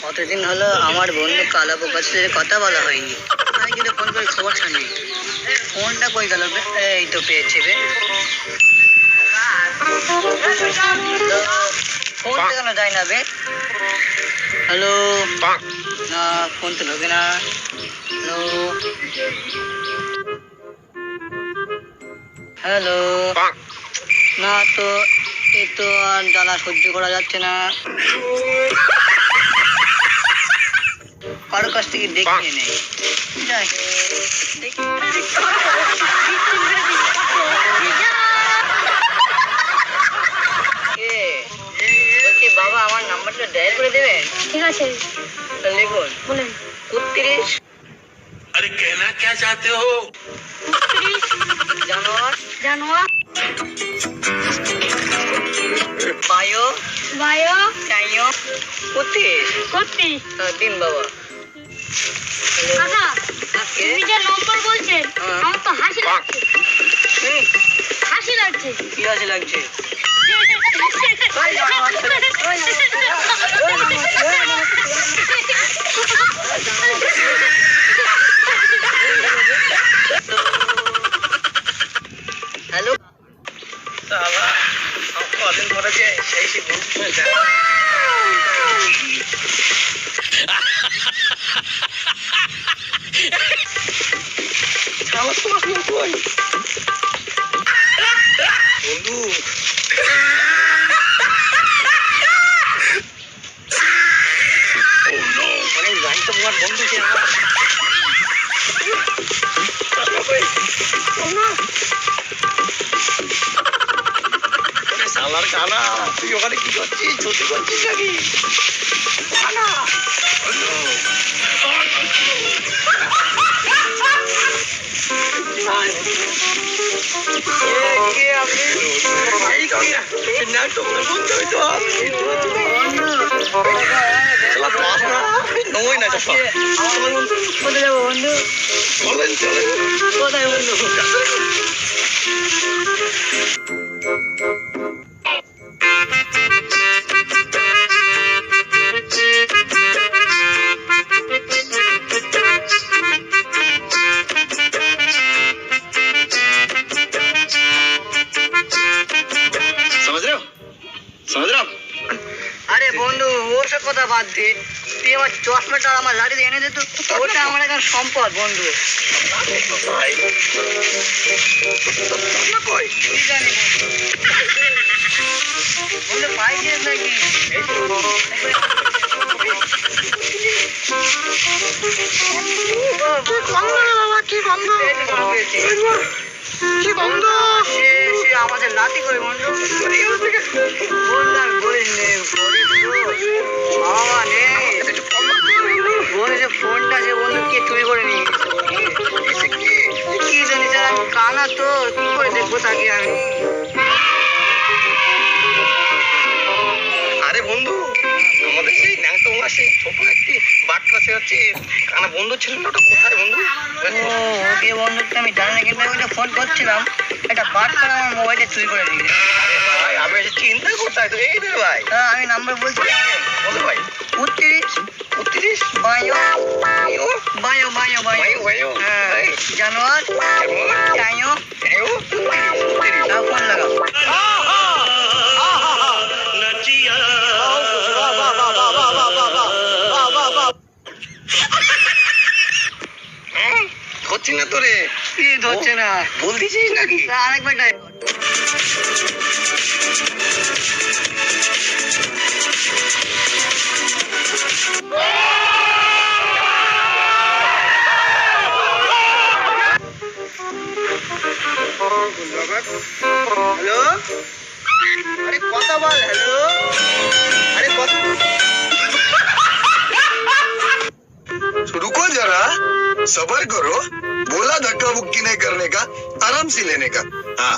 কতদিন হলো আমার বন্ধু কালা বোকার সাথে কথা বলা হয়নি। আমি কিন্তু ফোন করে খবরটা নেই। ফোনটা কই গেল বে? এই তো পেয়েছে বে। ফোনটা কেন যায় না বে? হ্যালো, না ফোন তো ঢোকে না। হ্যালো হ্যালো, না তো, এ তো আর জ্বালা সহ্য করা যাচ্ছে না। কারো কাছ থেকে দেখিয়ে নেই। যাই বলছি বাবা, আমার নাম্বারটা ডায়াল করে দেবেন? ঠিক আছে, লিখুন বলেন। 32। अरे कहना क्या चाहते हो? জানোয়ার জানোয়ার, বায়ো বায়ো, চাইও 32। সত্যি। দিন বাবা। কাকা, কে? তুমি যে নম্বর বলছেন, হ্যাঁ। আমার তো হাসি লাগছে। এই, হাসি লাগছে। কি আছে লাগছে? হ্যালো, কদিন পরে যে সেই সে বন্ধু অনেক জানি তো তোমার বন্ধু কে আমার। সালার কানা, তুই ওখানে কি করছিস? ছুটি করছিস নাকি? কানা কে আপনি? এই না তোমরা বলতে হইতো চলা পাস না নই না চাপা কোথায় যাবো বন্ধু? চলেন চলেন কোথায় বন্ধু? समझ रहे हो समझ रहे हो আরে বন্ধু, ওর সব কথা বাদ দে। তুই আমার চশমাটা আর আমার লাঠি এনে দে তো। ওটা আমার এখন সম্পদ বন্ধু। ভাই কই কি জানি বন্ধু, পাইছিস নাকি? বাবা কি বন্ধ এই তো বন্ধু পেয়েছি। কি বন্ধ সে সে আমাদের লাঠি করে বন্ধু। বন্ধু আর বলিস নে, বলিস তো। বাবা নেই। বলে যে ফোনটা যে বন্ধু কে চুরি করে নিয়ে গেছে। কি জানি স্যার, আমি কানা তো কি করে দেখবো তাকে আমি। আরে বন্ধু আমাদের সেই ন্যাংটো মাসে ছোট একটি বাট্টা সে হচ্ছে কানা বন্ধু ছিল না, ওটা কোথায় বন্ধু? ও, ওকে বন্ধুকে আমি জানি না, কিন্তু আমি ওকে ফোন করছিলাম, একটা বাট করে আমার মোবাইলটা চুরি করে নিয়ে গেছে। ভাই আমি এসে চিন্তা করতে তো এই রে ভাই হ্যাঁ, আমি নাম্বার বলছি বলো ভাই 32 32 বায়ো আয়ো বায়ো বায়ো বায়ো। ভাই ভাই হ্যাঁ, জানোয়ার চাইও। আয়ো নাও ফোন লাগাও। হচ্ছে না তোরে কি ধরছে না? ভুল দিছিস নাকি? তা আরেকবার ট্রাই কর। হ্যালো, আরে কথা বল। হ্যালো, আরে কথা। रुको जरा सबर करो, बोला धक्का मुक्की नहीं करने का, आराम से लेने का। हाँ